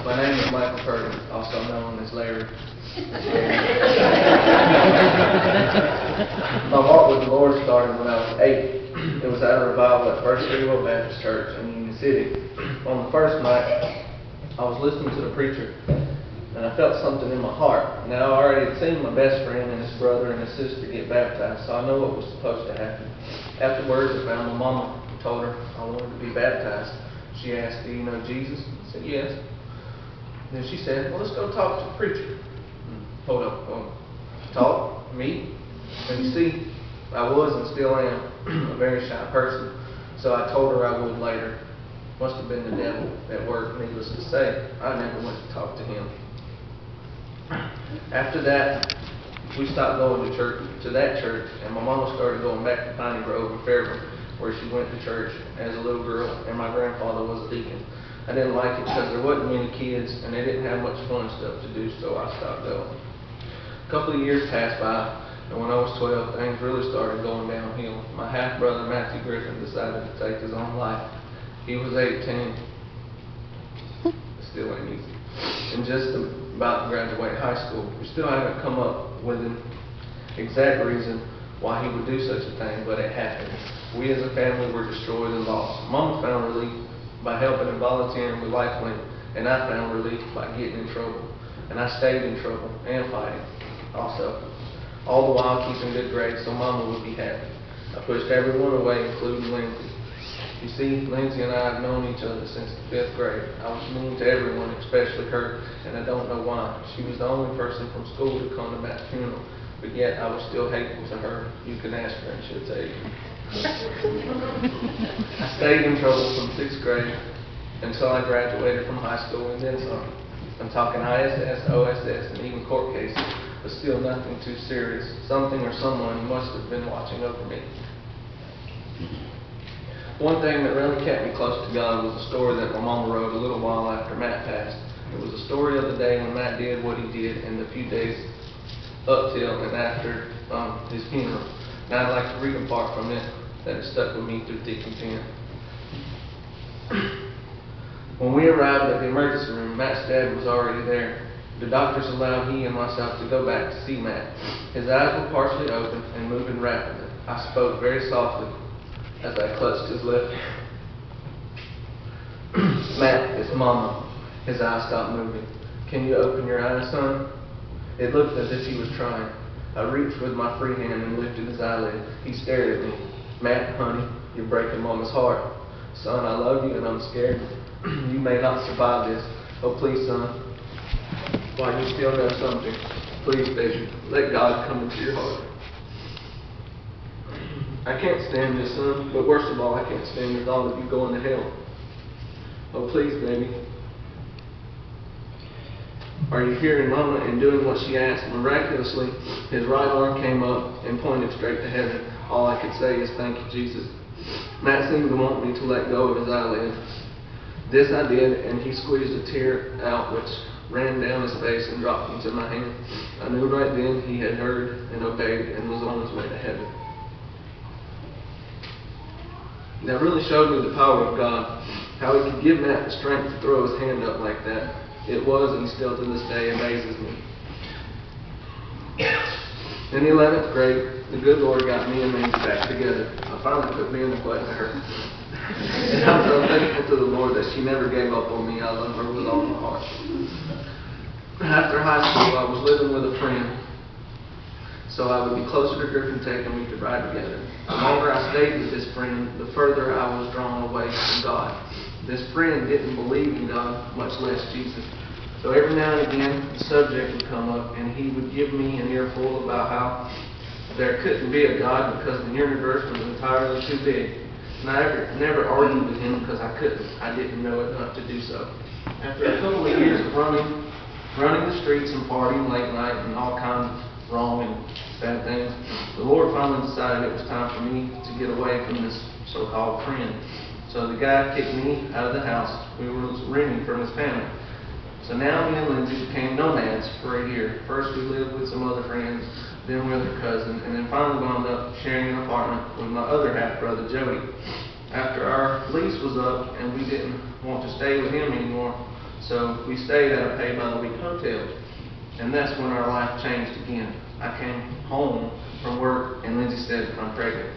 My name is Michael Purdy, also known as Larry. My walk with the Lord started when I was 8. It was at a revival at First Free Will Baptist Church in Union City. On the first night, I was listening to the preacher, and I felt something in my heart. Now, I already had seen my best friend and his brother and his sister get baptized, so I know what was supposed to happen. Afterwards, I found my mama and told her I wanted to be baptized. She asked, "Do you know Jesus?" I said, "Yes." Then she said, "Well, let's go talk to the preacher." Hold up. Talk? Me? And you see, I was and still am a very shy person, so I told her I would later. Must have been the devil at work, needless to say. I never went to talk to him. After that, we stopped going to that church, and my mama started going back to Piney Grove in Fairburn, where she went to church as a little girl, and my grandfather was a deacon. I didn't like it because there wasn't many kids, and they didn't have much fun stuff to do, so I stopped going. A couple of years passed by, and when I was 12, things really started going downhill. My half-brother, Matthew Griffin, decided to take his own life. He was 18. Still ain't easy. And just about to graduate high school. We still haven't come up with an exact reason why he would do such a thing, but it happened. We as a family were destroyed and lost. Mama found relief by helping and volunteering with LifeLink, and I found relief by getting in trouble. And I stayed in trouble and fighting also. All the while keeping good grades so Mama would be happy. I pushed everyone away, including Lindsay. You see, Lindsay and I have known each other since the 5th grade. I was mean to everyone, especially her, and I don't know why. She was the only person from school to come to Matt's funeral, but yet I was still hateful to her. You can ask her and she'll tell you. I stayed in trouble from 6th grade until I graduated from high school and then some. I'm talking ISS, OSS, and even court cases, but still nothing too serious. Something or someone must have been watching over me. One thing that really kept me close to God was a story that my mama wrote a little while after Matt passed. It was a story of the day when Matt did what he did and the few days up till and after his funeral. And I'd like to read a part from it that has stuck with me through thick and thin. When we arrived at the emergency room, Matt's dad was already there. The doctors allowed he and myself to go back to see Matt. His eyes were partially open and moving rapidly. I spoke very softly as I clutched his left hand. "Matt, it's Mama." His eyes stopped moving. "Can you open your eyes, son?" It looked as if he was trying. I reached with my free hand and lifted his eyelid. He stared at me. "Matt, honey, you're breaking Mama's heart. Son, I love you and I'm scared. You may not survive this. Oh, please, son, while you still know something, please, baby, let God come into your heart. I can't stand this, son, but worst of all, I can't stand the thought of you going to hell. Oh, please, baby. Are you hearing Mama and doing what she asked?" Miraculously, his right arm came up and pointed straight to heaven. All I could say is, "Thank you, Jesus." Matt seemed to want me to let go of his eyelid. This I did, and he squeezed a tear out which ran down his face and dropped into my hand. I knew right then he had heard and obeyed and was on his way to heaven. That really showed me the power of God, how he could give Matt the strength to throw his hand up like that. It was, and still to this day, amazes me. In the 11th grade, the good Lord got me and Lindsay back together. I finally put me in the butt to her. And I'm so thankful to the Lord that she never gave up on me. I love her with all my heart. After high school, I was living with a friend, so I would be closer to Griffin Tech and we could ride together. The longer I stayed with this friend, the further I was drawn away from God. This friend didn't believe in God, much less Jesus. So every now and again, the subject would come up, and he would give me an earful about how there couldn't be a God because the universe was entirely too big. And I never argued with him because I couldn't. I didn't know enough to do so. After a couple of years of running the streets and partying late night and all kinds of wrong and bad things, the Lord finally decided it was time for me to get away from this so-called friend. So the guy kicked me out of the house we were renting from his family. So now me and Lindsay became nomads for a year. First we lived with some other friends, then with her cousin, and then finally wound up sharing an apartment with my other half-brother, Jody. After our lease was up and we didn't want to stay with him anymore, So we stayed at a pay-by-the-week hotel. And that's when our life changed again. I came home from work and Lindsay said, "I'm pregnant."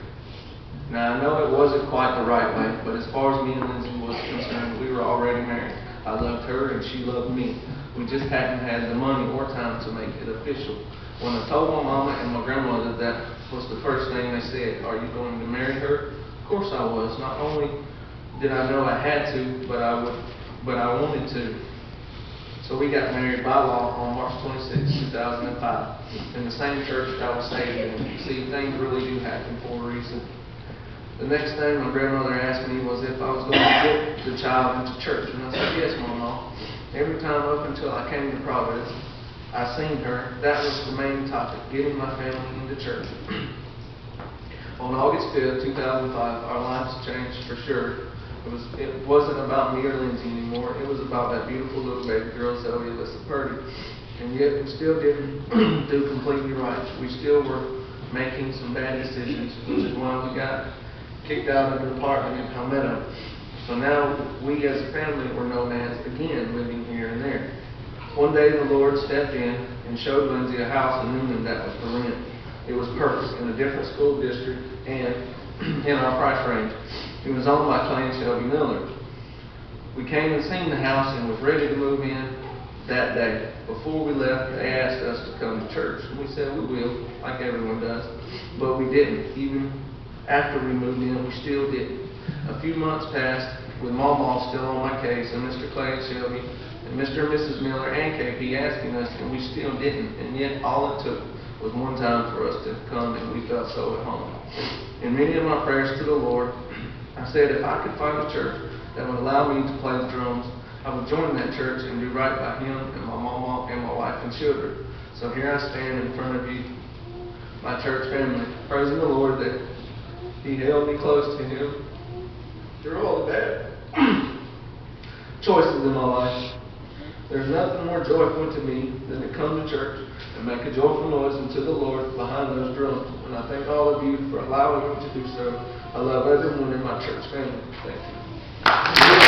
Now I know it wasn't quite the right way, but as far as me and Lindsay was concerned, we were already married. I loved her and she loved me. We just hadn't had the money or time to make it official. When I told my mama and my grandmother, that was the first thing they said, "Are you going to marry her?" Of course I was. Not only did I know I had to, but I wanted to. So we got married by law on March 26, 2005, in the same church that I was saved in. See, things really do happen for a reason. The next thing my grandmother asked me was if I was going to get the child into church, and I said, "Yes, Mama." Every time up until I came to Providence, I seen her. That was the main topic, getting my family into church. On August 5th, 2005, our lives changed for sure. It wasn't about me or Lindsay anymore. It was about that beautiful little baby girl, Zoe Alyssa Purdy. And yet we still didn't do completely right. We still were making some bad decisions, which is why we got kicked out of an apartment in Palmetto. So now we as a family were known as, again, living here and there. One day the Lord stepped in and showed Lindsay a house in Newman that was for rent. It was perfect, in a different school district and in our price range. It was owned by Clay and Shelby Miller. We came and seen the house and was ready to move in that day. Before we left, they asked us to come to church. And we said we will, like everyone does. But we didn't. Even after we moved in, we still didn't. A few months passed with Mama still on my case, and Mr. Clay and Shelby, and Mr. and Mrs. Miller and KP asking us, and we still didn't. And yet all it took was one time for us to come, and we felt so at home. In many of my prayers to the Lord, I said if I could find a church that would allow me to play the drums, I would join that church and do right by him and my mama and my wife and children. So here I stand in front of you, my church family, praising the Lord that He held me close to Him through all the bad choices in my life. There's nothing more joyful to me than to come to church and make a joyful noise unto the Lord behind those drums. And I thank all of you for allowing me to do so. I love everyone in my church family. Thank you.